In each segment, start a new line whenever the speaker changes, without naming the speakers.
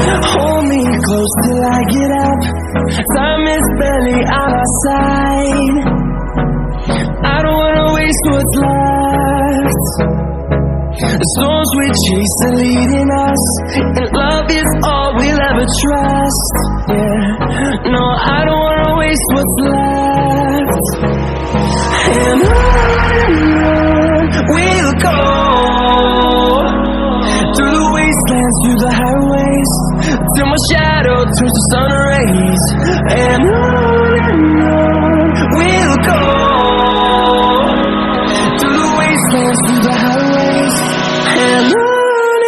Hold me close till I get up. Time is barely on our side. I don't wanna waste what's left. The storms we chase are leading us, and love is all we'll ever trust. Yeah, no, I don't wanna waste what's left. And on we'll go, through the wastelands, through the highways, till my shadow turns to sun rays. And on we'll go, through the wastelands, through the highways, and on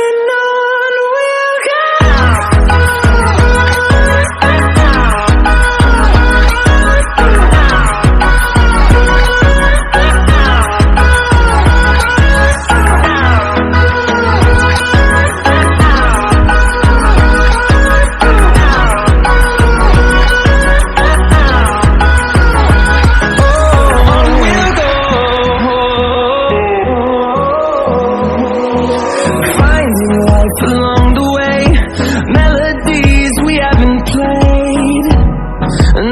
we'll go. Along the way, melodies we haven't played.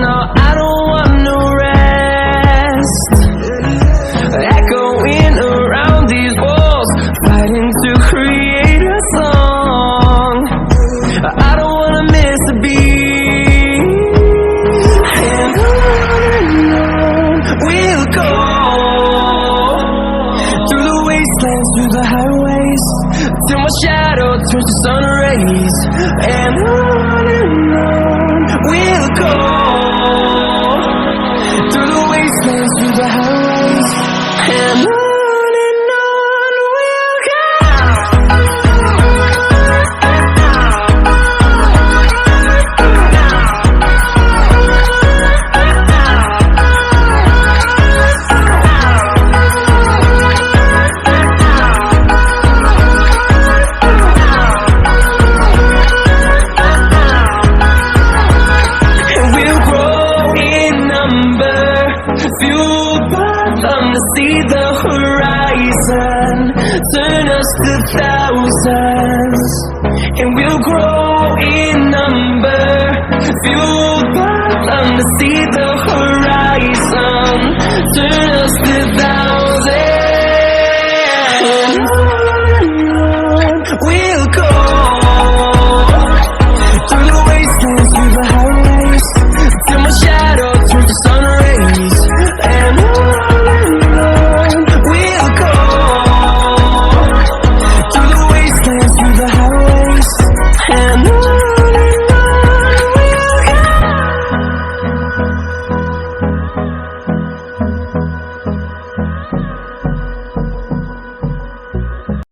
No, I don't want no rest. Echoing around these walls, fighting to create a song. I don't wanna miss a beat. And on we'll go, through the wastelands, through the highways, till my shadow turns to sun rays. And on we'll go, through the wastelands, through the highways, and on we'll go. Fueled by them to see the horizon, turn us to thousands, and we'll grow in number. Fueled by them to see the horizon, turn